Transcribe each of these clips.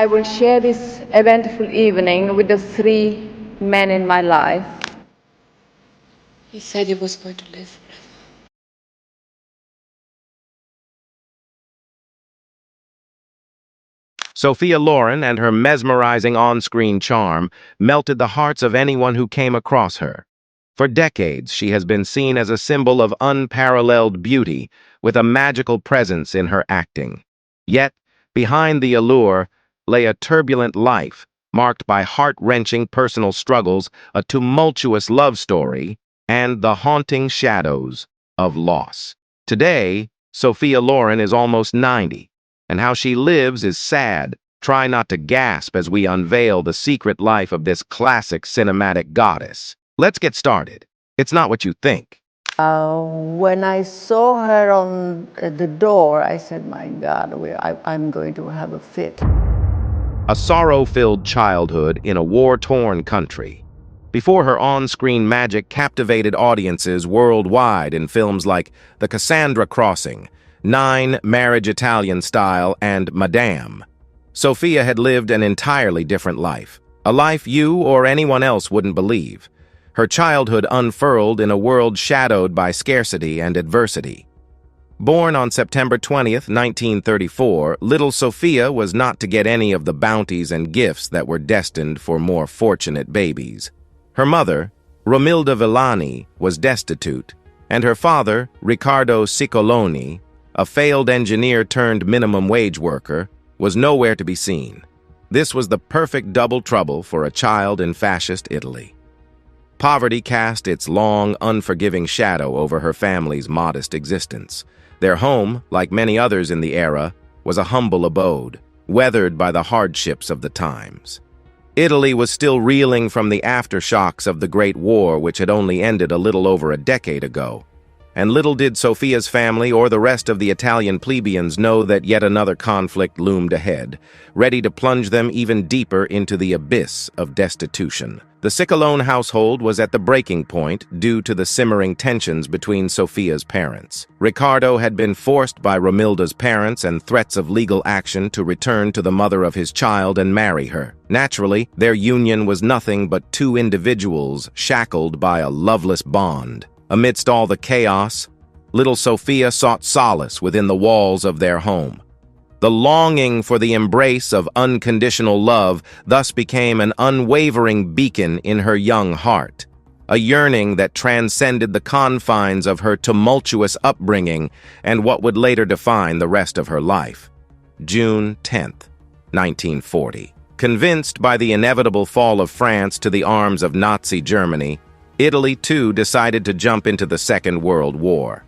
I will share this eventful evening with the three men in my life. He said he was going to live. Sophia Loren and her mesmerizing on-screen charm melted the hearts of anyone who came across her. For decades, she has been seen as a symbol of unparalleled beauty, with a magical presence in her acting. Yet, behind the allure lay a turbulent life, marked by heart-wrenching personal struggles, a tumultuous love story, and the haunting shadows of loss. Today, Sophia Loren is almost 90, and how she lives is sad. Try not to gasp as we unveil the secret life of this classic cinematic goddess. Let's get started. It's not what you think. When I saw her on the door, I said, my God, I'm going to have a fit. A sorrow-filled childhood in a war-torn country. Before her on-screen magic captivated audiences worldwide in films like The Cassandra Crossing, 9, Marriage Italian Style, and Madame, Sophia had lived an entirely different life, a life you or anyone else wouldn't believe. Her childhood unfurled in a world shadowed by scarcity and adversity. Born on September 20th, 1934, little Sophia was not to get any of the bounties and gifts that were destined for more fortunate babies. Her mother, Romilda Villani, was destitute, and her father, Riccardo Scicolone, a failed engineer turned minimum wage worker, was nowhere to be seen. This was the perfect double trouble for a child in fascist Italy. Poverty cast its long, unforgiving shadow over her family's modest existence. Their home, like many others in the era, was a humble abode, weathered by the hardships of the times. Italy was still reeling from the aftershocks of the Great War, which had only ended a little over a decade ago. And little did Sophia's family or the rest of the Italian plebeians know that yet another conflict loomed ahead, ready to plunge them even deeper into the abyss of destitution. The Scicolone household was at the breaking point due to the simmering tensions between Sophia's parents. Riccardo had been forced by Romilda's parents and threats of legal action to return to the mother of his child and marry her. Naturally, their union was nothing but two individuals shackled by a loveless bond. Amidst all the chaos, little Sophia sought solace within the walls of their home. The longing for the embrace of unconditional love thus became an unwavering beacon in her young heart, a yearning that transcended the confines of her tumultuous upbringing and what would later define the rest of her life. June 10th, 1940. Convinced by the inevitable fall of France to the arms of Nazi Germany, Italy, too, decided to jump into the Second World War.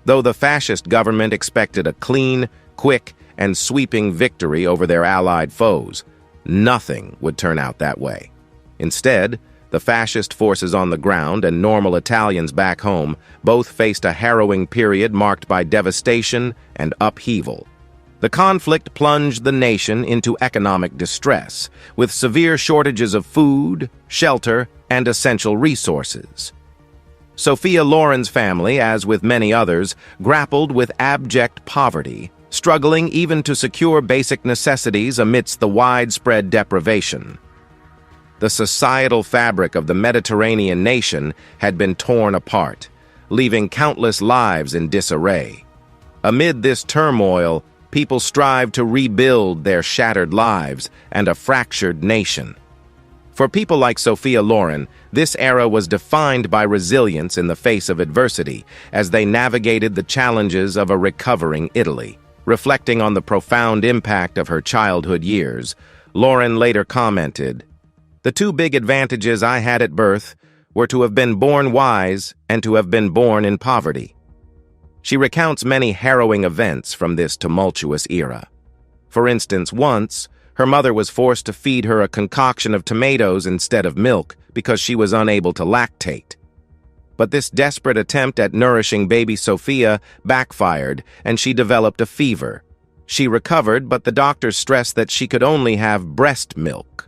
Though the fascist government expected a clean, quick, and sweeping victory over their allied foes, nothing would turn out that way. Instead, the fascist forces on the ground and normal Italians back home both faced a harrowing period marked by devastation and upheaval. The conflict plunged the nation into economic distress, with severe shortages of food, shelter, and essential resources. Sophia Loren's family, as with many others, grappled with abject poverty, struggling even to secure basic necessities amidst the widespread deprivation. The societal fabric of the Mediterranean nation had been torn apart, leaving countless lives in disarray. Amid this turmoil, people strived to rebuild their shattered lives and a fractured nation. For people like Sophia Loren, this era was defined by resilience in the face of adversity as they navigated the challenges of a recovering Italy. Reflecting on the profound impact of her childhood years, Loren later commented, "The two big advantages I had at birth were to have been born wise and to have been born in poverty." She recounts many harrowing events from this tumultuous era. For instance, once, her mother was forced to feed her a concoction of tomatoes instead of milk because she was unable to lactate. But this desperate attempt at nourishing baby Sophia backfired, and she developed a fever. She recovered, but the doctors stressed that she could only have breast milk.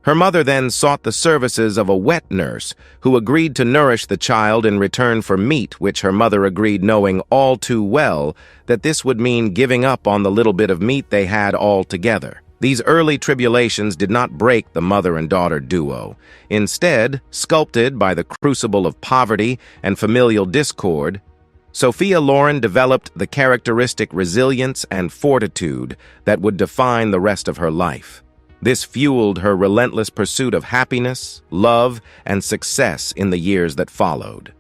Her mother then sought the services of a wet nurse, who agreed to nourish the child in return for meat, which her mother agreed, knowing all too well that this would mean giving up on the little bit of meat they had altogether. These early tribulations did not break the mother and daughter duo. Instead, sculpted by the crucible of poverty and familial discord, Sophia Loren developed the characteristic resilience and fortitude that would define the rest of her life. This fueled her relentless pursuit of happiness, love, and success in the years that followed.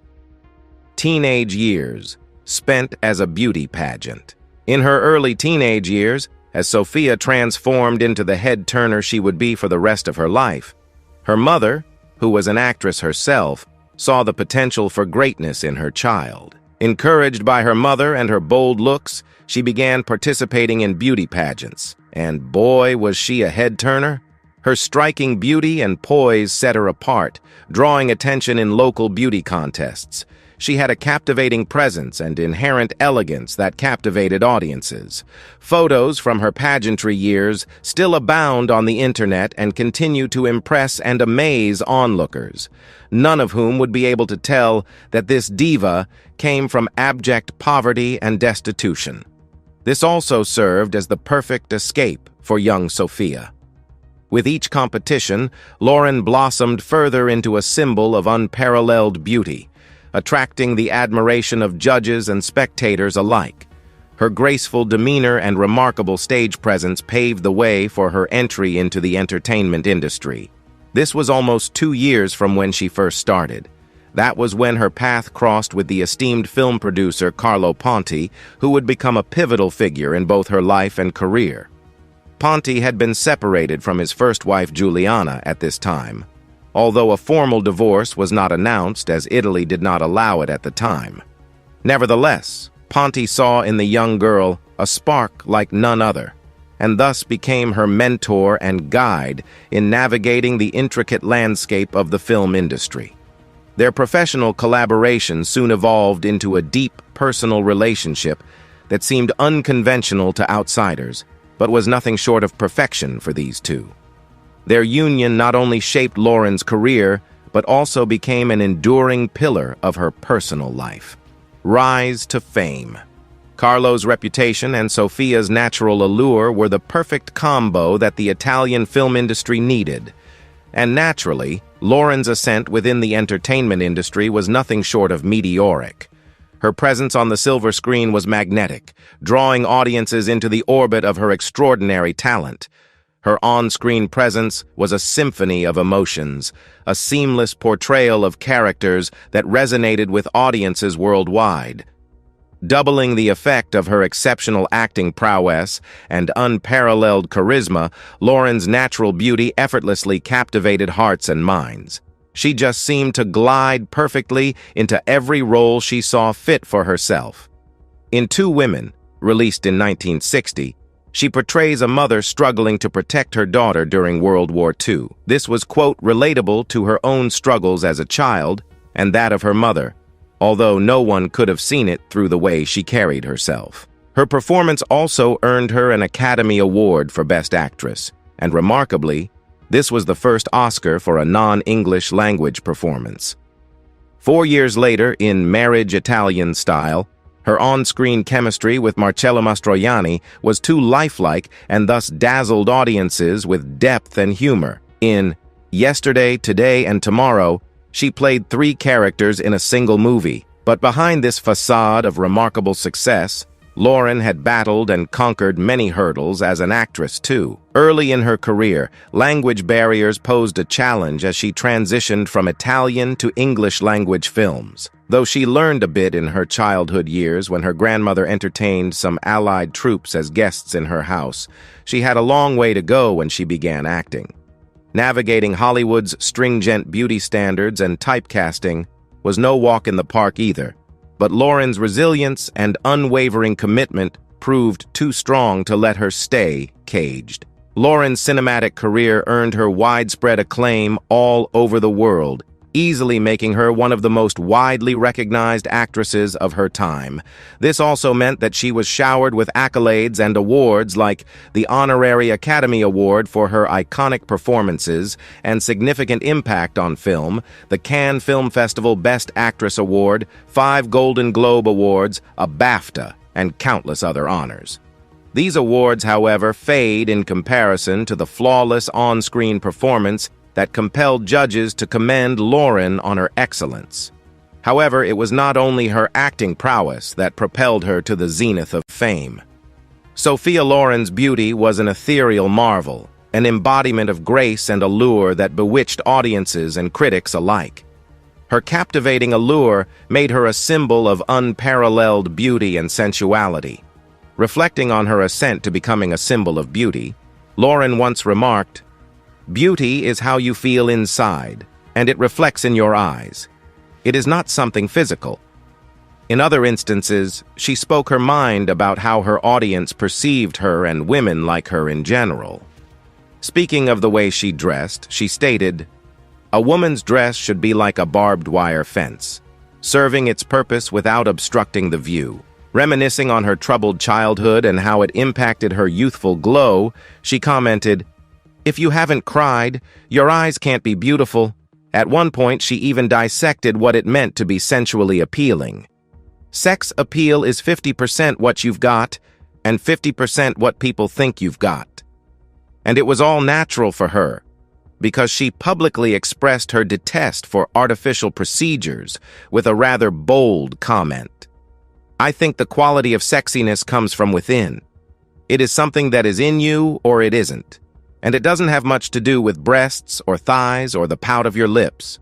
Teenage years, spent as a beauty pageant. In her early teenage years, as Sophia transformed into the head-turner she would be for the rest of her life, her mother, who was an actress herself, saw the potential for greatness in her child. Encouraged by her mother and her bold looks, she began participating in beauty pageants, and boy, was she a head-turner. Her striking beauty and poise set her apart, drawing attention in local beauty contests. She had a captivating presence and inherent elegance that captivated audiences. Photos from her pageantry years still abound on the internet and continue to impress and amaze onlookers, none of whom would be able to tell that this diva came from abject poverty and destitution. This also served as the perfect escape for young Sophia. With each competition, Loren blossomed further into a symbol of unparalleled beauty, attracting the admiration of judges and spectators alike. Her graceful demeanor and remarkable stage presence paved the way for her entry into the entertainment industry. This was almost 2 years from when she first started. That was when her path crossed with the esteemed film producer Carlo Ponti, who would become a pivotal figure in both her life and career. Ponti had been separated from his first wife Giuliana at this time, although a formal divorce was not announced as Italy did not allow it at the time. Nevertheless, Ponti saw in the young girl a spark like none other, and thus became her mentor and guide in navigating the intricate landscape of the film industry. Their professional collaboration soon evolved into a deep personal relationship that seemed unconventional to outsiders, but was nothing short of perfection for these two. Their union not only shaped Loren's career, but also became an enduring pillar of her personal life. Rise to fame. Carlo's reputation and Sofia's natural allure were the perfect combo that the Italian film industry needed. And naturally, Loren's ascent within the entertainment industry was nothing short of meteoric. Her presence on the silver screen was magnetic, drawing audiences into the orbit of her extraordinary talent. Her on-screen presence was a symphony of emotions, a seamless portrayal of characters that resonated with audiences worldwide. Doubling the effect of her exceptional acting prowess and unparalleled charisma, Loren's natural beauty effortlessly captivated hearts and minds. She just seemed to glide perfectly into every role she saw fit for herself. In Two Women, released in 1960, she portrays a mother struggling to protect her daughter during World War II. This was, quote, relatable to her own struggles as a child and that of her mother, although no one could have seen it through the way she carried herself. Her performance also earned her an Academy Award for Best Actress, and remarkably, this was the first Oscar for a non-English language performance. 4 years later, in Marriage Italian Style, her on-screen chemistry with Marcello Mastroianni was too lifelike and thus dazzled audiences with depth and humor. In Yesterday, Today, and Tomorrow, she played 3 characters in a single movie. But behind this facade of remarkable success, Loren had battled and conquered many hurdles as an actress, too. Early in her career, language barriers posed a challenge as she transitioned from Italian to English-language films. Though she learned a bit in her childhood years when her grandmother entertained some Allied troops as guests in her house, she had a long way to go when she began acting. Navigating Hollywood's stringent beauty standards and typecasting was no walk in the park either. But Loren's resilience and unwavering commitment proved too strong to let her stay caged. Loren's cinematic career earned her widespread acclaim all over the world, easily making her one of the most widely recognized actresses of her time. This also meant that she was showered with accolades and awards like the Honorary Academy Award for her iconic performances and significant impact on film, the Cannes Film Festival Best Actress Award, 5 Golden Globe Awards, a BAFTA, and countless other honors. These awards, however, fade in comparison to the flawless on-screen performance that compelled judges to commend Loren on her excellence. However, it was not only her acting prowess that propelled her to the zenith of fame. Sophia Loren's beauty was an ethereal marvel, an embodiment of grace and allure that bewitched audiences and critics alike. Her captivating allure made her a symbol of unparalleled beauty and sensuality. Reflecting on her ascent to becoming a symbol of beauty, Loren once remarked, "Beauty is how you feel inside, and it reflects in your eyes. It is not something physical." In other instances, she spoke her mind about how her audience perceived her and women like her in general. Speaking of the way she dressed, she stated, "A woman's dress should be like a barbed wire fence, serving its purpose without obstructing the view." Reminiscing on her troubled childhood and how it impacted her youthful glow, she commented, "If you haven't cried, your eyes can't be beautiful." At one point, she even dissected what it meant to be sensually appealing. Sex appeal is 50% what you've got, and 50% what people think you've got. And it was all natural for her, because she publicly expressed her detest for artificial procedures with a rather bold comment. "I think the quality of sexiness comes from within. It is something that is in you or it isn't. And it doesn't have much to do with breasts or thighs or the pout of your lips."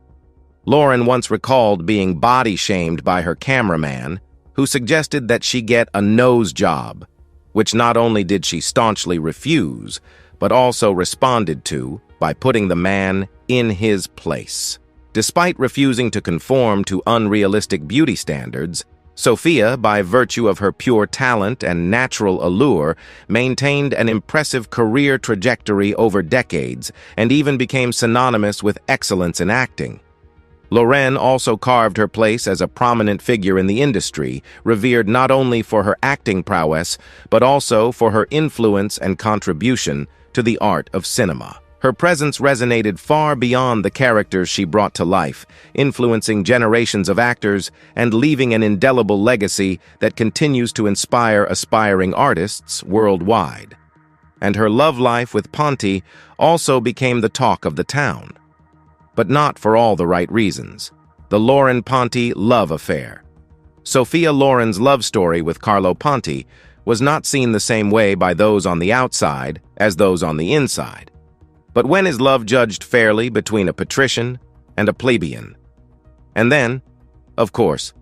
Loren once recalled being body-shamed by her cameraman, who suggested that she get a nose job, which not only did she staunchly refuse, but also responded to by putting the man in his place. Despite refusing to conform to unrealistic beauty standards, Sophia, by virtue of her pure talent and natural allure, maintained an impressive career trajectory over decades and even became synonymous with excellence in acting. Loren also carved her place as a prominent figure in the industry, revered not only for her acting prowess, but also for her influence and contribution to the art of cinema. Her presence resonated far beyond the characters she brought to life, influencing generations of actors and leaving an indelible legacy that continues to inspire aspiring artists worldwide. And her love life with Ponti also became the talk of the town. But not for all the right reasons. The Loren-Ponti love affair. Sophia Loren's love story with Carlo Ponti was not seen the same way by those on the outside as those on the inside. But when is love judged fairly between a patrician and a plebeian? And then, of course,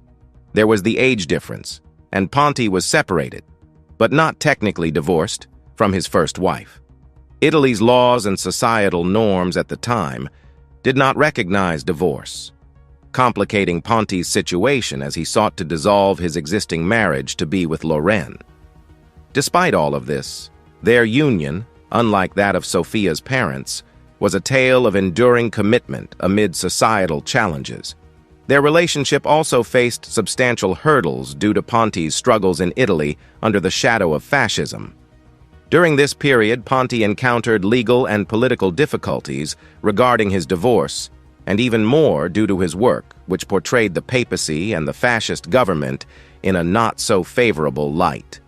there was the age difference, and Ponti was separated, but not technically divorced, from his first wife. Italy's laws and societal norms at the time did not recognize divorce, complicating Ponti's situation as he sought to dissolve his existing marriage to be with Loren. Despite all of this, their union, unlike that of Sophia's parents, was a tale of enduring commitment amid societal challenges. Their relationship also faced substantial hurdles due to Ponti's struggles in Italy under the shadow of fascism. During this period, Ponti encountered legal and political difficulties regarding his divorce, and even more due to his work, which portrayed the papacy and the fascist government in a not-so-favorable light.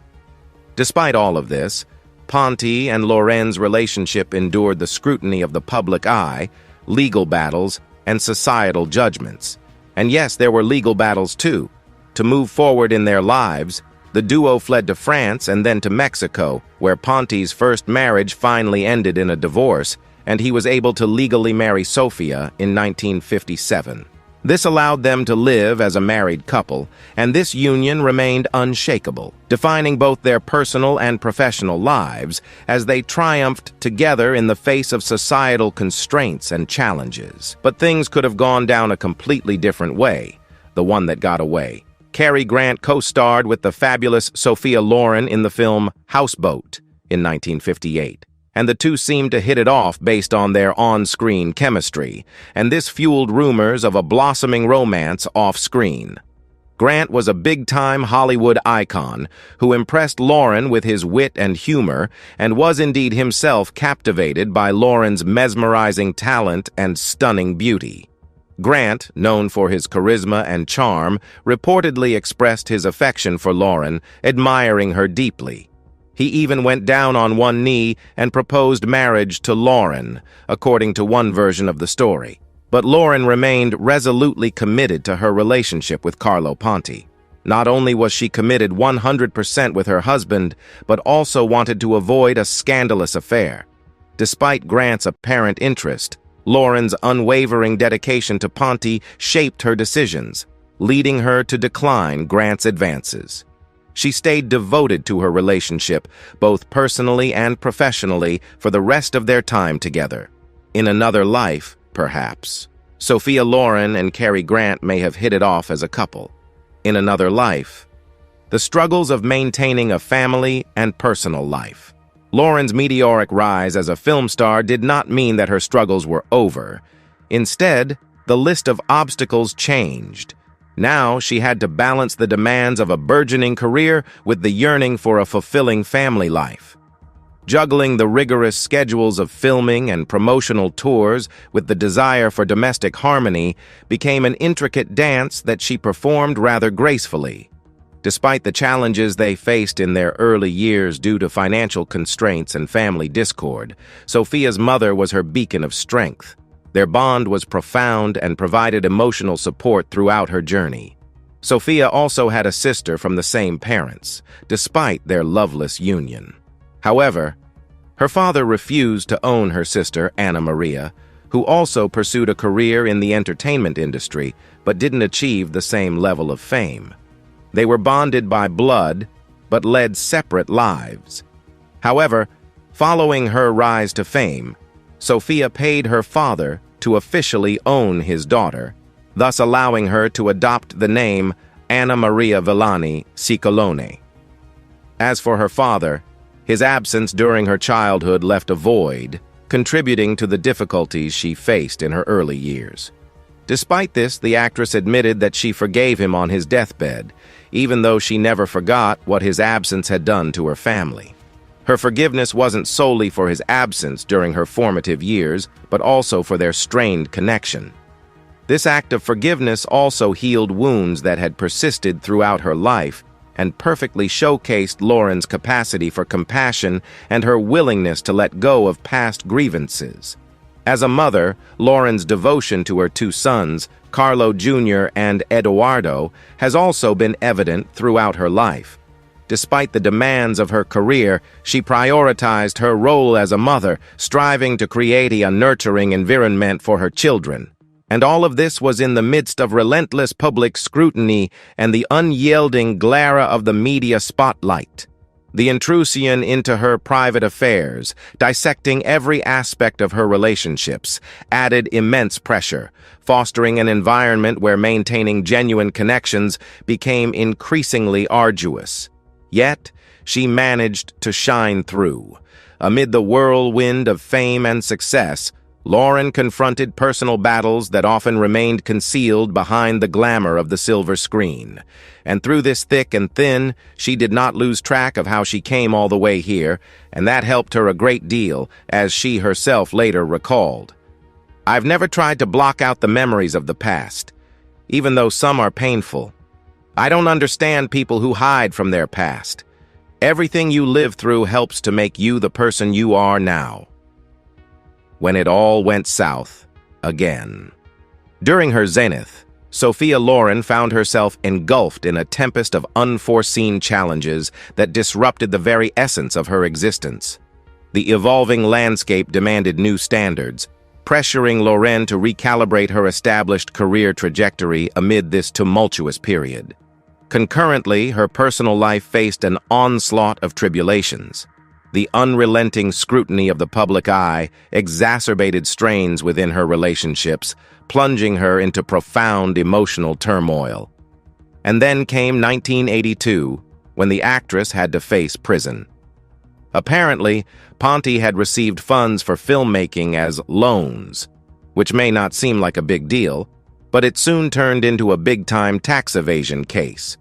Despite all of this, Ponti and Loren's relationship endured the scrutiny of the public eye, legal battles, and societal judgments. And yes, there were legal battles too. To move forward in their lives, the duo fled to France and then to Mexico, where Ponti's first marriage finally ended in a divorce, and he was able to legally marry Sofia in 1957. This allowed them to live as a married couple, and this union remained unshakable, defining both their personal and professional lives as they triumphed together in the face of societal constraints and challenges. But things could have gone down a completely different way, the one that got away. Cary Grant co-starred with the fabulous Sophia Loren in the film Houseboat in 1958. And the two seemed to hit it off based on their on-screen chemistry, and this fueled rumors of a blossoming romance off-screen. Grant was a big-time Hollywood icon who impressed Loren with his wit and humor and was indeed himself captivated by Loren's mesmerizing talent and stunning beauty. Grant, known for his charisma and charm, reportedly expressed his affection for Loren, admiring her deeply. He even went down on one knee and proposed marriage to Loren, according to one version of the story. But Loren remained resolutely committed to her relationship with Carlo Ponti. Not only was she committed 100% with her husband, but also wanted to avoid a scandalous affair. Despite Grant's apparent interest, Loren's unwavering dedication to Ponti shaped her decisions, leading her to decline Grant's advances. She stayed devoted to her relationship, both personally and professionally, for the rest of their time together. In another life, perhaps, Sophia Loren and Cary Grant may have hit it off as a couple. In another life, the struggles of maintaining a family and personal life. Loren's meteoric rise as a film star did not mean that her struggles were over. Instead, the list of obstacles changed. Now she had to balance the demands of a burgeoning career with the yearning for a fulfilling family life. Juggling the rigorous schedules of filming and promotional tours with the desire for domestic harmony became an intricate dance that she performed rather gracefully. Despite the challenges they faced in their early years due to financial constraints and family discord, Sophia's mother was her beacon of strength. Their bond was profound and provided emotional support throughout her journey. Sophia also had a sister from the same parents, despite their loveless union. However, her father refused to own her sister, Anna Maria, who also pursued a career in the entertainment industry but didn't achieve the same level of fame. They were bonded by blood, but led separate lives. However, following her rise to fame, Sophia paid her father to officially own his daughter, thus allowing her to adopt the name Anna Maria Villani Scicolone. As for her father, his absence during her childhood left a void, contributing to the difficulties she faced in her early years. Despite this, the actress admitted that she forgave him on his deathbed, even though she never forgot what his absence had done to her family. Her forgiveness wasn't solely for his absence during her formative years, but also for their strained connection. This act of forgiveness also healed wounds that had persisted throughout her life and perfectly showcased Loren's capacity for compassion and her willingness to let go of past grievances. As a mother, Loren's devotion to her two sons, Carlo Jr. and Eduardo, has also been evident throughout her life. Despite the demands of her career, she prioritized her role as a mother, striving to create a nurturing environment for her children. And all of this was in the midst of relentless public scrutiny and the unyielding glare of the media spotlight. The intrusion into her private affairs, dissecting every aspect of her relationships, added immense pressure, fostering an environment where maintaining genuine connections became increasingly arduous. Yet, she managed to shine through. Amid the whirlwind of fame and success, Loren confronted personal battles that often remained concealed behind the glamour of the silver screen. And through this thick and thin, she did not lose track of how she came all the way here, and that helped her a great deal, as she herself later recalled. "I've never tried to block out the memories of the past, even though some are painful. I don't understand people who hide from their past. Everything you live through helps to make you the person you are now." When it all went south, again. During her zenith, Sophia Loren found herself engulfed in a tempest of unforeseen challenges that disrupted the very essence of her existence. The evolving landscape demanded new standards, pressuring Loren to recalibrate her established career trajectory amid this tumultuous period. Concurrently, her personal life faced an onslaught of tribulations. The unrelenting scrutiny of the public eye exacerbated strains within her relationships, plunging her into profound emotional turmoil. And then came 1982, when the actress had to face prison. Apparently, Ponti had received funds for filmmaking as loans, which may not seem like a big deal, but it soon turned into a big-time tax evasion case.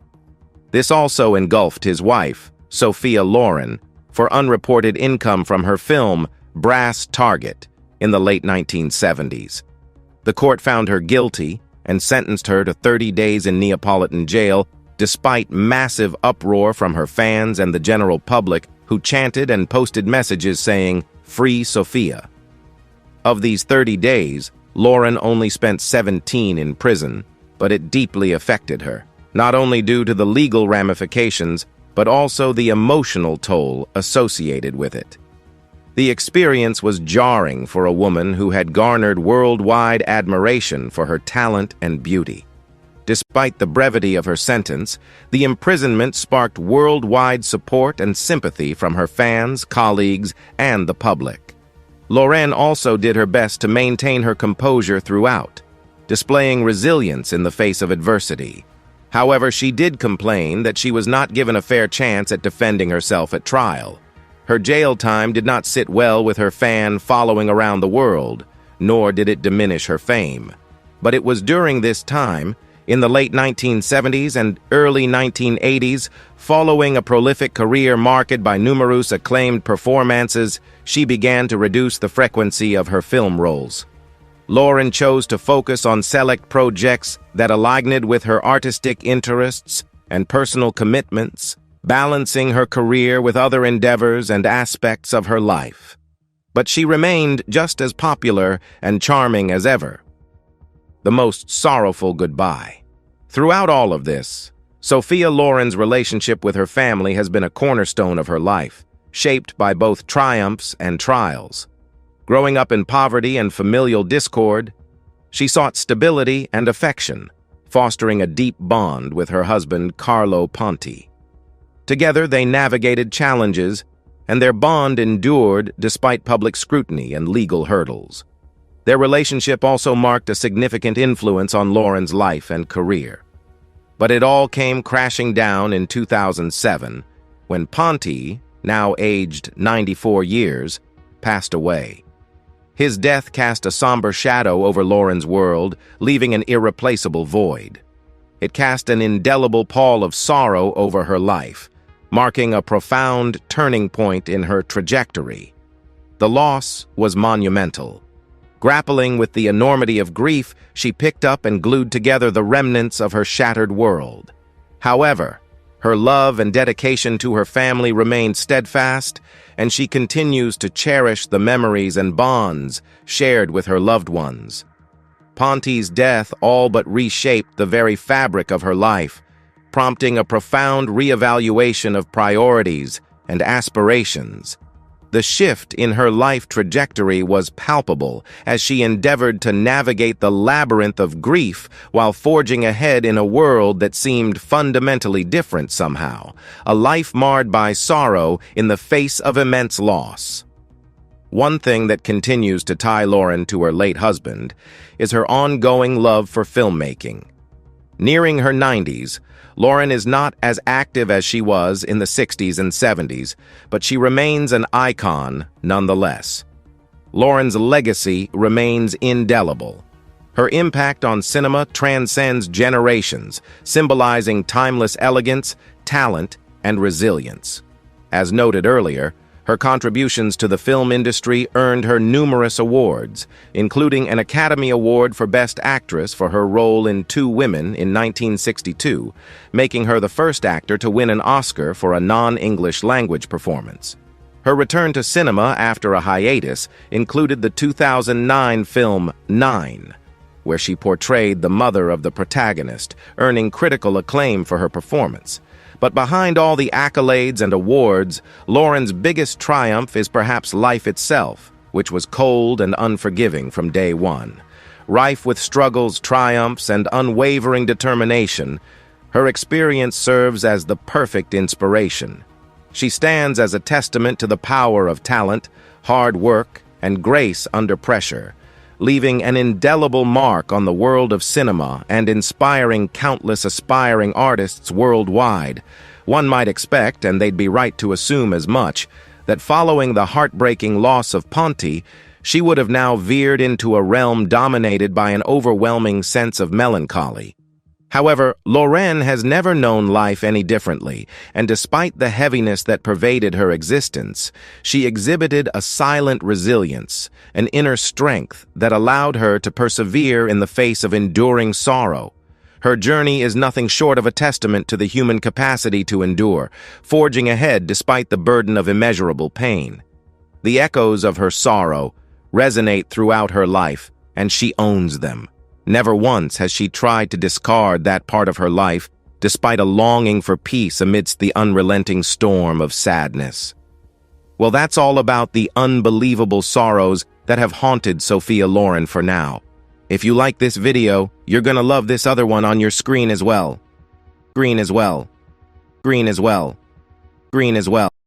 This also engulfed his wife, Sophia Loren, for unreported income from her film Brass Target in the late 1970s. The court found her guilty and sentenced her to 30 days in Neapolitan jail, despite massive uproar from her fans and the general public who chanted and posted messages saying, "Free Sofia." Of these 30 days, Loren only spent 17 in prison, but it deeply affected her, not only due to the legal ramifications, but also the emotional toll associated with it. The experience was jarring for a woman who had garnered worldwide admiration for her talent and beauty. Despite the brevity of her sentence, the imprisonment sparked worldwide support and sympathy from her fans, colleagues, and the public. Loren also did her best to maintain her composure throughout, displaying resilience in the face of adversity. However, she did complain that she was not given a fair chance at defending herself at trial. Her jail time did not sit well with her fan following around the world, nor did it diminish her fame. But it was during this time, in the late 1970s and early 1980s, following a prolific career marked by numerous acclaimed performances, she began to reduce the frequency of her film roles. Loren chose to focus on select projects that aligned with her artistic interests and personal commitments, balancing her career with other endeavors and aspects of her life. But she remained just as popular and charming as ever. The most sorrowful goodbye. Throughout all of this, Sophia Loren's relationship with her family has been a cornerstone of her life, shaped by both triumphs and trials. Growing up in poverty and familial discord, she sought stability and affection, fostering a deep bond with her husband Carlo Ponti. Together, they navigated challenges, and their bond endured despite public scrutiny and legal hurdles. Their relationship also marked a significant influence on Loren's life and career. But it all came crashing down in 2007, when Ponti, now aged 94 years, passed away. His death cast a somber shadow over Loren's world, leaving an irreplaceable void. It cast an indelible pall of sorrow over her life, marking a profound turning point in her trajectory. The loss was monumental. Grappling with the enormity of grief, she picked up and glued together the remnants of her shattered world. However, her love and dedication to her family remained steadfast, and she continues to cherish the memories and bonds shared with her loved ones. Ponti's death all but reshaped the very fabric of her life, prompting a profound reevaluation of priorities and aspirations. The shift in her life trajectory was palpable as she endeavored to navigate the labyrinth of grief while forging ahead in a world that seemed fundamentally different somehow, a life marred by sorrow in the face of immense loss. One thing that continues to tie Loren to her late husband is her ongoing love for filmmaking. Nearing her 90s, Loren is not as active as she was in the 60s and 70s, but she remains an icon nonetheless. Loren's legacy remains indelible. Her impact on cinema transcends generations, symbolizing timeless elegance, talent, and resilience. As noted earlier, her contributions to the film industry earned her numerous awards, including an Academy Award for Best Actress for her role in Two Women in 1962, making her the first actor to win an Oscar for a non-English language performance. Her return to cinema after a hiatus included the 2009 film '9, where she portrayed the mother of the protagonist, earning critical acclaim for her performance. But behind all the accolades and awards, Loren's biggest triumph is perhaps life itself, which was cold and unforgiving from day one. Rife with struggles, triumphs, and unwavering determination, her experience serves as the perfect inspiration. She stands as a testament to the power of talent, hard work, and grace under pressure, leaving an indelible mark on the world of cinema and inspiring countless aspiring artists worldwide. One might expect, and they'd be right to assume as much, that following the heartbreaking loss of Ponti, she would have now veered into a realm dominated by an overwhelming sense of melancholy. However, lə-REN has never known life any differently, and despite the heaviness that pervaded her existence, she exhibited a silent resilience, an inner strength that allowed her to persevere in the face of enduring sorrow. Her journey is nothing short of a testament to the human capacity to endure, forging ahead despite the burden of immeasurable pain. The echoes of her sorrow resonate throughout her life, and she owns them. Never once has she tried to discard that part of her life, despite a longing for peace amidst the unrelenting storm of sadness. Well, that's all about the unbelievable sorrows that have haunted Sophia Loren for now. If you like this video, you're gonna love this other one on your screen as well. Green as well. Green as well. Green as well.